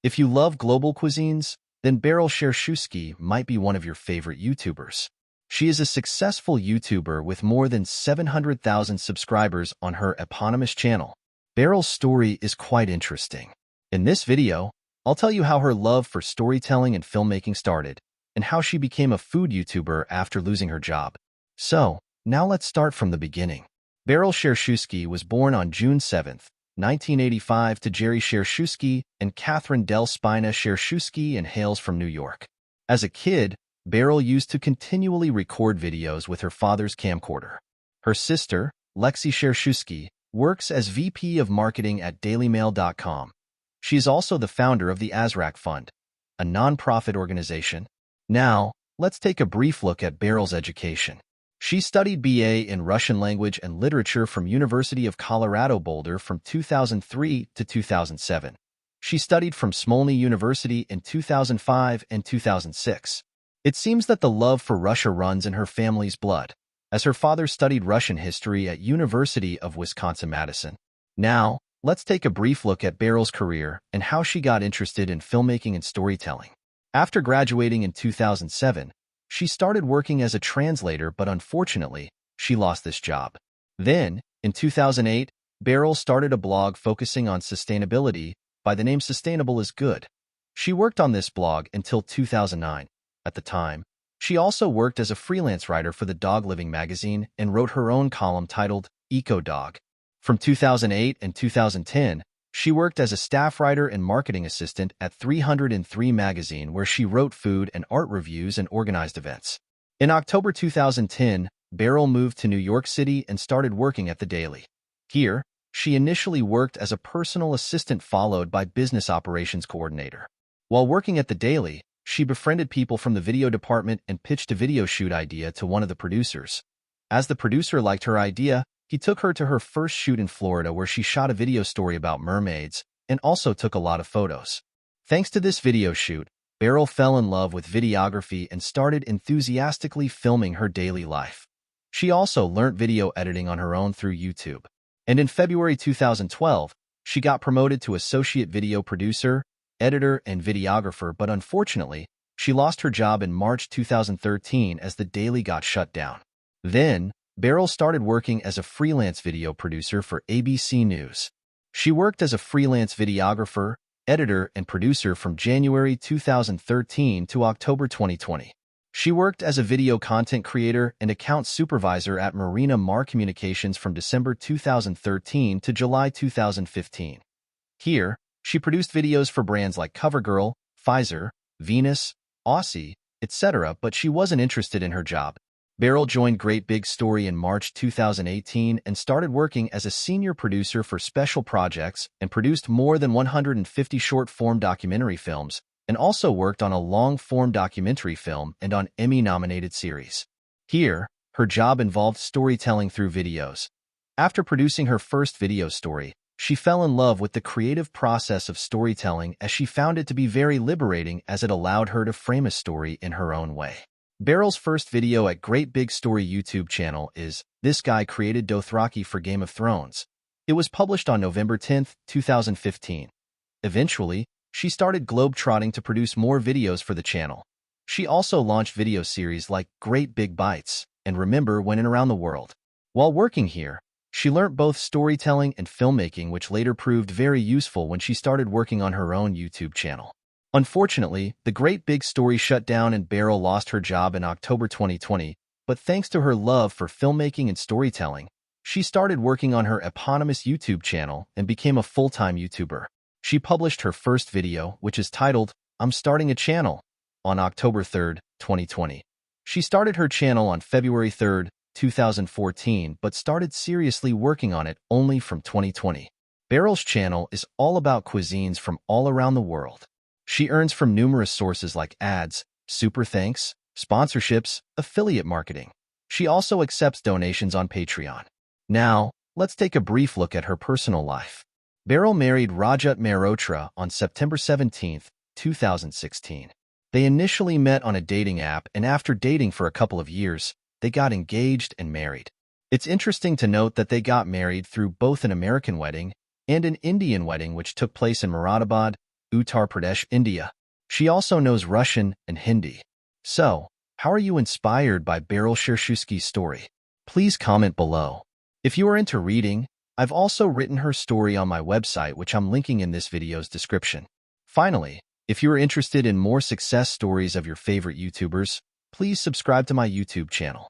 If you love global cuisines, then Beryl Shereshewsky might be one of your favorite YouTubers. She is a successful YouTuber with more than 700,000 subscribers on her eponymous channel. Beryl's story is quite interesting. In this video, I'll tell you how her love for storytelling and filmmaking started, and how she became a food YouTuber after losing her job. So, now let's start from the beginning. Beryl Shereshewsky was born on June 7, 1985 to Jerry Shereshewsky and Catherine Del Spina Shereshewsky and hails from New York. As a kid, Beryl used to continually record videos with her father's camcorder. Her sister, Lexi Shereshewsky, works as VP of Marketing at DailyMail.com. She is also the founder of the Azraq Fund, a nonprofit organization. Now, let's take a brief look at Beryl's education. She studied BA in Russian language and literature from University of Colorado Boulder from 2003 to 2007. She studied from Smolny University in 2005 and 2006. It seems that the love for Russia runs in her family's blood, as her father studied Russian history at University of Wisconsin-Madison. Now, let's take a brief look at Beryl's career and how she got interested in filmmaking and storytelling. After graduating in 2007, she started working as a translator, but unfortunately, she lost this job. Then, in 2008, Beryl started a blog focusing on sustainability by the name Sustainable is Good. She worked on this blog until 2009. At the time, she also worked as a freelance writer for the Dog Living magazine and wrote her own column titled Eco Dog. From 2008 and 2010, she worked as a staff writer and marketing assistant at 303 magazine, where she wrote food and art reviews and organized events. In October 2010, Beryl moved to New York City and started working at The Daily. Here, she initially worked as a personal assistant followed by business operations coordinator. While working at The Daily, she befriended people from the video department and pitched a video shoot idea to one of the producers. As the producer liked her idea, he took her to her first shoot in Florida, where she shot a video story about mermaids and also took a lot of photos. Thanks to this video shoot, Beryl fell in love with videography and started enthusiastically filming her daily life. She also learnt video editing on her own through YouTube. And in February 2012, she got promoted to associate video producer, editor, and videographer, but unfortunately, she lost her job in March 2013 as The Daily got shut down. Then, Beryl started working as a freelance video producer for ABC News. She worked as a freelance videographer, editor, and producer from January 2013 to October 2020. She worked as a video content creator and account supervisor at Marina Mar Communications from December 2013 to July 2015. Here, she produced videos for brands like CoverGirl, Pfizer, Venus, Aussie, etc., but she wasn't interested in her job. Beryl joined Great Big Story in March 2018 and started working as a senior producer for special projects and produced more than 150 short-form documentary films, and also worked on a long-form documentary film and on Emmy-nominated series. Here, her job involved storytelling through videos. After producing her first video story, she fell in love with the creative process of storytelling, as she found it to be very liberating, as it allowed her to frame a story in her own way. Beryl's first video at Great Big Story YouTube channel is This Guy Created Dothraki for Game of Thrones. It was published on November 10, 2015. Eventually, she started globe-trotting to produce more videos for the channel. She also launched video series like Great Big Bites and Remember When and Around the World. While working here, she learnt both storytelling and filmmaking, which later proved very useful when she started working on her own YouTube channel. Unfortunately, the Great Big Story shut down and Beryl lost her job in October 2020, but thanks to her love for filmmaking and storytelling, she started working on her eponymous YouTube channel and became a full-time YouTuber. She published her first video, which is titled, I'm Starting a Channel, on October 3, 2020. She started her channel on February 3, 2014, but started seriously working on it only from 2020. Beryl's channel is all about cuisines from all around the world. She earns from numerous sources like ads, super thanks, sponsorships, affiliate marketing. She also accepts donations on Patreon. Now, let's take a brief look at her personal life. Beryl married Rajat Mehrotra on September 17, 2016. They initially met on a dating app, and after dating for a couple of years, they got engaged and married. It's interesting to note that they got married through both an American wedding and an Indian wedding, which took place in Moradabad, Uttar Pradesh, India. She also knows Russian and Hindi. So, how are you inspired by Beryl Shereshewsky's story? Please comment below. If you are into reading, I've also written her story on my website, which I'm linking in this video's description. Finally, if you are interested in more success stories of your favorite YouTubers, please subscribe to my YouTube channel.